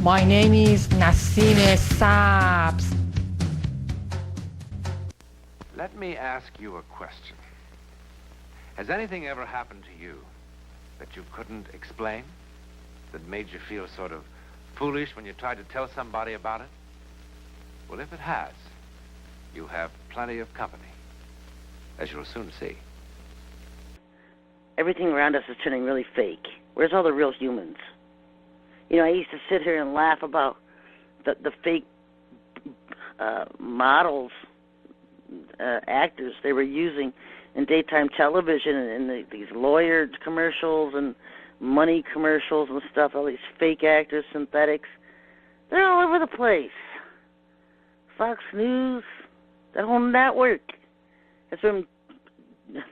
My name is Nassine Sabs. Let me ask you a question. Has anything ever happened to you that you couldn't explain? That made you feel sort of foolish when you tried to tell somebody about it? Well, if it has, you have plenty of company, as you'll soon see. Everything around us is turning really fake. Where's all the real humans? You know, I used to sit here and laugh about the fake models, actors they were using in daytime television and these lawyer commercials and money commercials and stuff, all these fake actors, synthetics. They're all over the place. Fox News, that whole network has been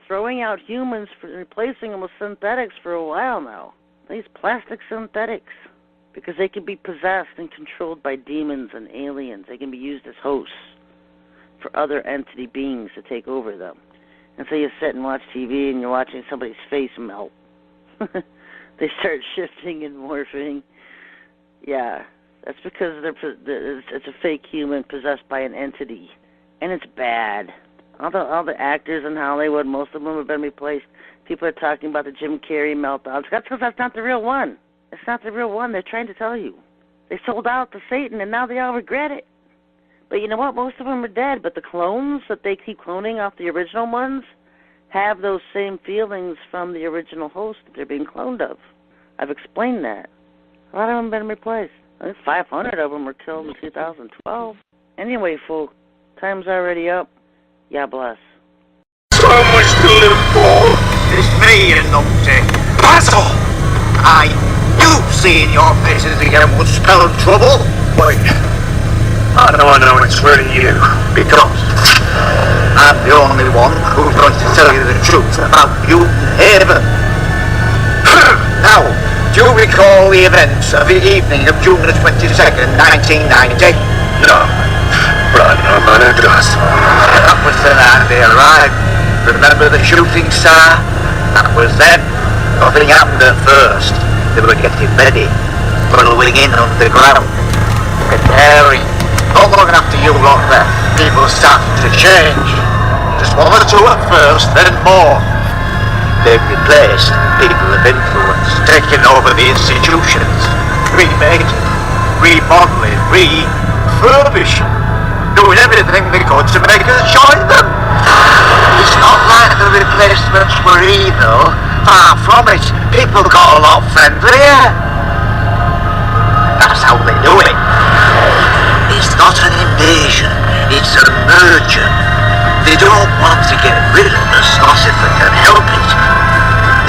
throwing out humans for replacing them with synthetics for a while now. These plastic synthetics. Because they can be possessed and controlled by demons and aliens. They can be used as hosts for other entity beings to take over them. And so you sit and watch TV and you're watching somebody's face melt. They start shifting and morphing. Yeah, that's because it's a fake human possessed by an entity. And it's bad. All the actors in Hollywood, most of them have been replaced. People are talking about the Jim Carrey meltdowns. That's because that's not the real one. It's not the real one. They're trying to tell you. They sold out to Satan, and now they all regret it. But you know what? Most of them are dead. But the clones that they keep cloning off the original ones have those same feelings from the original host that they're being cloned of. I've explained that. A lot of them have been replaced. I think 500 of them were killed in 2012. Anyway, folks, time's already up. Yeah, bless. So much to live for. It's me, you numpty. Basil! Seeing your faces again would spell trouble. Wait, I know it's really you, because I'm the only one who's going to tell you the truth about you and Haven. Now, do you recall the events of the evening of June the 22nd, 1990? No, but I know my address. That was the night they arrived. Remember the shooting star? That was then. Nothing happened at first. They were getting ready, burrowing in underground, preparing. Not long after you lot left, people started to change. Just one or two at first, then more. They've replaced people of influence, taking over the institutions, remaking, remodeling, refurbishing, doing everything they could to make us join them. It's not like the replacements were evil. Far from it. People got a lot friendlier. That's how they do it. It's not an invasion. It's a merger. They don't want to get rid of us, not if they can help it.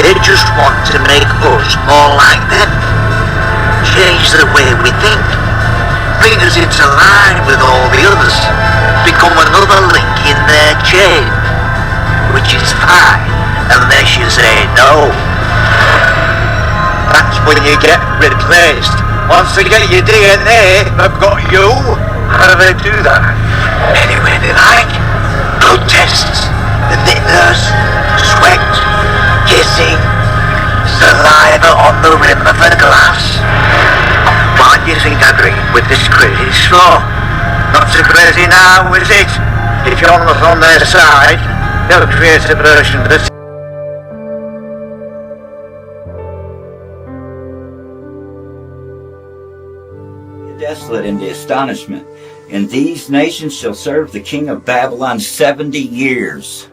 They just want to make us more like them. Change the way we think. Bring us into line with all the others. Become another link in their chain. Which is fine, unless you say no. That's when you get replaced. Once they get your DNA, they've got you. How do they do that? Anyway they like. Blood tests, the thinners, sweat, kissing, saliva on the rim of a glass. Why do you think I drink with this crazy straw? Not so crazy now, is it? If you're not on their side, they'll create a version that's desolate in the astonishment, and these nations shall serve the king of Babylon 70 years.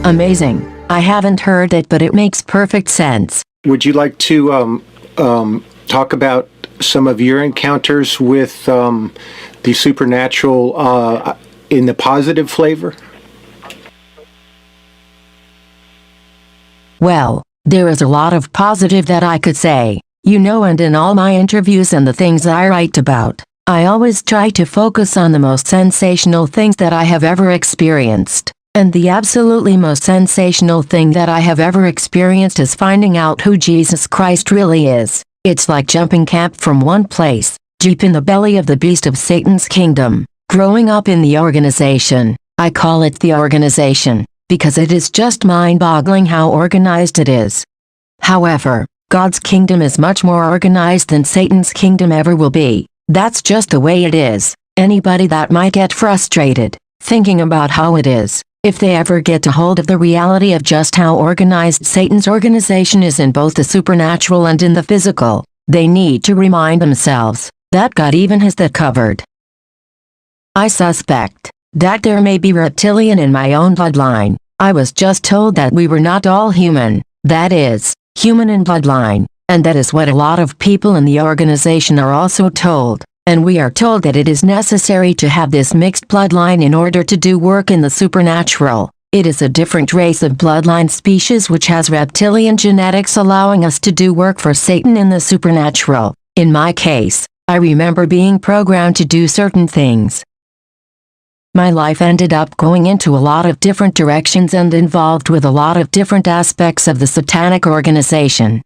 Amazing. I haven't heard it, but it makes perfect sense. Would you like to talk about some of your encounters with the supernatural in the positive flavor? Well, there is a lot of positive that I could say. You know, and in all my interviews and the things I write about, I always try to focus on the most sensational things that I have ever experienced. And the absolutely most sensational thing that I have ever experienced is finding out who Jesus Christ really is. It's like jumping camp from one place, deep in the belly of the beast of Satan's kingdom. Growing up in the organization, I call it the organization, because it is just mind-boggling how organized it is. However, God's kingdom is much more organized than Satan's kingdom ever will be. That's just the way it is. Anybody that might get frustrated, thinking about how it is, if they ever get a hold of the reality of just how organized Satan's organization is in both the supernatural and in the physical, they need to remind themselves that God even has that covered. I suspect that there may be reptilian in my own bloodline. I was just told that we were not all human, that is, human in bloodline, and that is what a lot of people in the organization are also told, and we are told that it is necessary to have this mixed bloodline in order to do work in the supernatural. It is a different race of bloodline species which has reptilian genetics allowing us to do work for Satan in the supernatural. In my case, I remember being programmed to do certain things. My life ended up going into a lot of different directions and involved with a lot of different aspects of the satanic organization.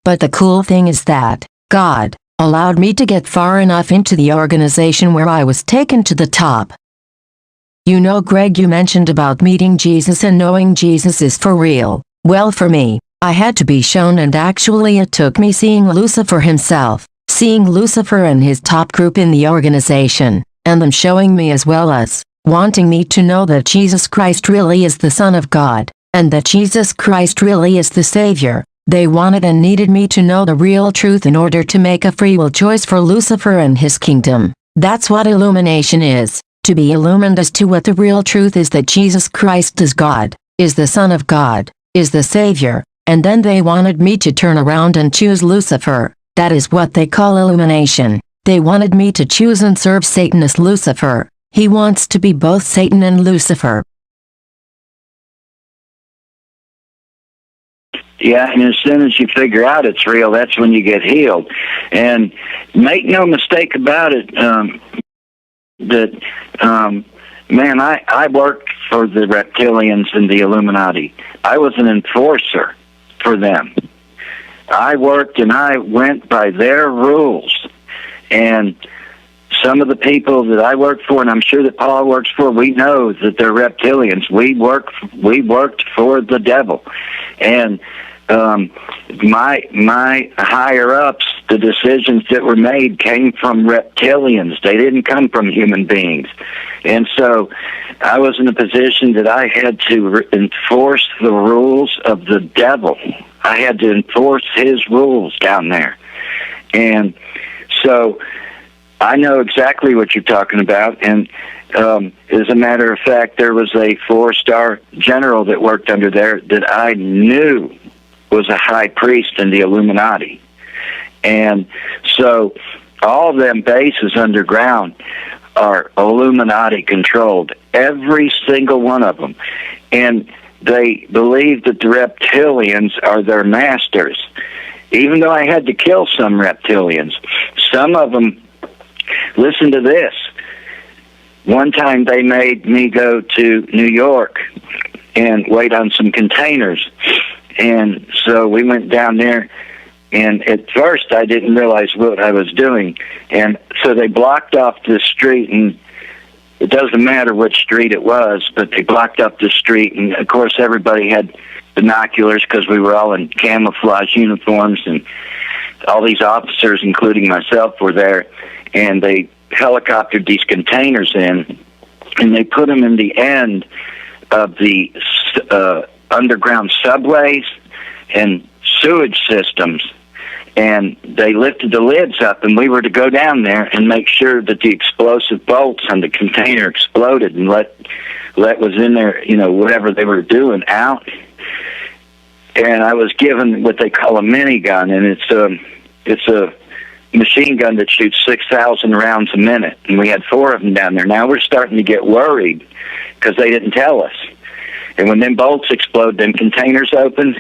But the cool thing is that God allowed me to get far enough into the organization where I was taken to the top. You know, Greg, you mentioned about meeting Jesus and knowing Jesus is for real. Well, for me, I had to be shown, and actually it took me seeing Lucifer himself, seeing Lucifer and his top group in the organization, and them showing me as well as wanting me to know that Jesus Christ really is the Son of God, and that Jesus Christ really is the Savior. They wanted and needed me to know the real truth in order to make a free will choice for Lucifer and his kingdom. That's what illumination is, to be illumined as to what the real truth is, that Jesus Christ is God, is the Son of God, is the Savior, and then they wanted me to turn around and choose Lucifer. That is what they call illumination. They wanted me to choose and serve Satan as Lucifer. He wants to be both Satan and Lucifer. Yeah, and as soon as you figure out it's real, that's when you get healed. And make no mistake about it, man, I worked for the reptilians and the Illuminati. I was an enforcer for them. I worked and I went by their rules. And some of the people that I worked for, and I'm sure that Paul works for, we know that they're reptilians. We worked for the devil. And my higher ups, the decisions that were made came from reptilians. They didn't come from human beings. And so I was in a position that I had to enforce the rules of the devil. I had to enforce his rules down there. And so I know exactly what you're talking about. And as a matter of fact, there was a 4-star general that worked under there that I knew was a high priest in the Illuminati. And so all of them bases underground are Illuminati controlled, every single one of them. And they believe that the reptilians are their masters. Even though I had to kill some reptilians, some of them, listen to this. One time they made me go to New York and wait on some containers. And so we went down there, and at first I didn't realize what I was doing. And so they blocked off the street, and it doesn't matter which street it was, but they blocked up the street. And, of course, everybody had binoculars because we were all in camouflage uniforms, and all these officers, including myself, were there. And they helicoptered these containers in, and they put them in the end of the underground subways and sewage systems, and they lifted the lids up, and we were to go down there and make sure that the explosive bolts on the container exploded and let was in there, whatever they were doing out. And I was given what they call a minigun, and it's a machine gun that shoots 6,000 rounds a minute, and we had 4 of them down there. Now we're starting to get worried because they didn't tell us. And when them bolts explode, them containers open,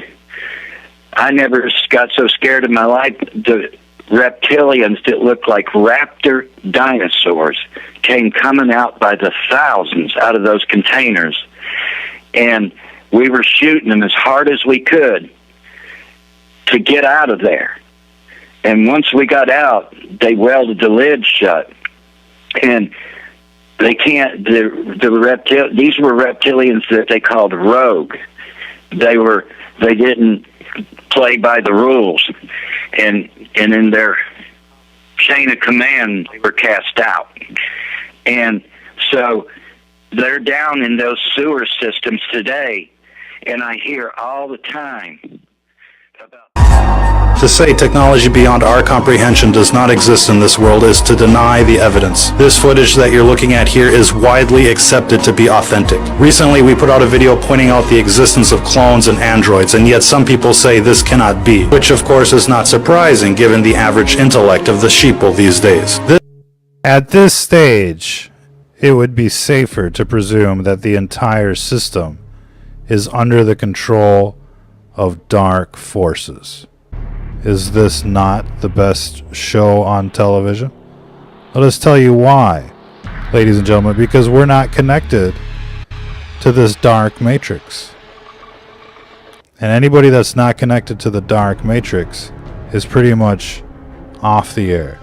I never got so scared in my life. The reptilians that looked like raptor dinosaurs came coming out by the thousands out of those containers, and we were shooting them as hard as we could to get out of there. And once we got out, they welded the lid shut, and they can't. These were reptilians that they called rogue. They didn't play by the rules, and in their chain of command, they were cast out. And so they're down in those sewer systems today, and I hear all the time about... To say technology beyond our comprehension does not exist in this world is to deny the evidence. This footage that you're looking at here is widely accepted to be authentic. Recently, we put out a video pointing out the existence of clones and androids, and yet some people say this cannot be, which of course is not surprising given the average intellect of the sheeple these days. At this stage, it would be safer to presume that the entire system is under the control of dark forces. Is this not the best show on television? Let us tell you why, ladies and gentlemen, because we're not connected to this dark matrix. And anybody that's not connected to the dark matrix is pretty much off the air,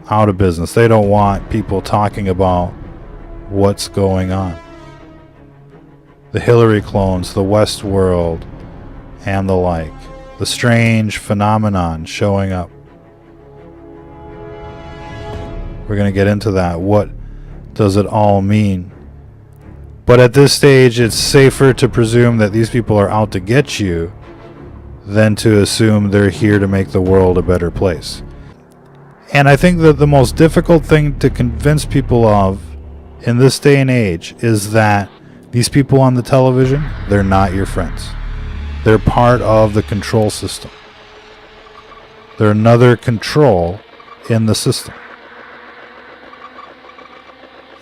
out of business. They don't want people talking about what's going on. The Hillary clones, the Westworld, and the like. The strange phenomenon showing up. We're going to get into that. What does it all mean? But at this stage, it's safer to presume that these people are out to get you than to assume they're here to make the world a better place. And I think that the most difficult thing to convince people of in this day and age is that these people on the television, they're not your friends. They're part of the control system. They're another control in the system.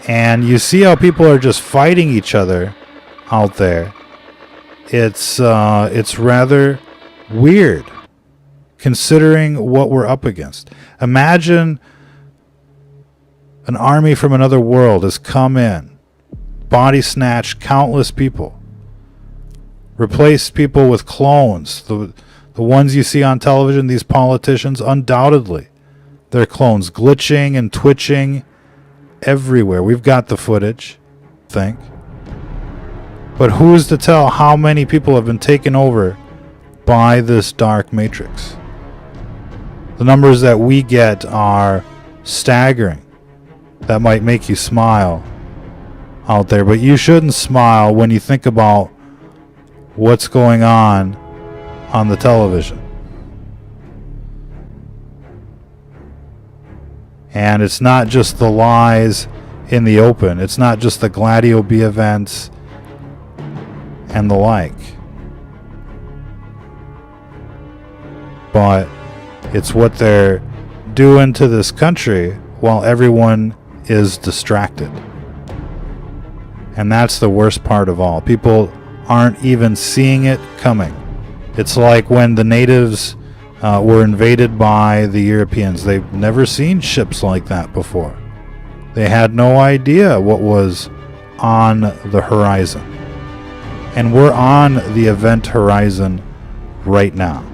And you see how people are just fighting each other out there. It's rather weird considering what we're up against. Imagine an army from another world has come in, body snatched countless people, replace people with clones. The ones you see on television, these politicians, undoubtedly, they're clones, glitching and twitching everywhere. We've got the footage, I think. But who's to tell how many people have been taken over by this dark matrix? The numbers that we get are staggering. That might make you smile out there, but you shouldn't smile when you think about what's going on the television. And it's not just the lies in the open. It's not just the Gladio B events and the like. But it's what they're doing to this country while everyone is distracted. And that's the worst part of all. People aren't even seeing it coming. It's like when the natives were invaded by the Europeans. They've never seen ships like that before. They had no idea what was on the horizon. And we're on the event horizon right now.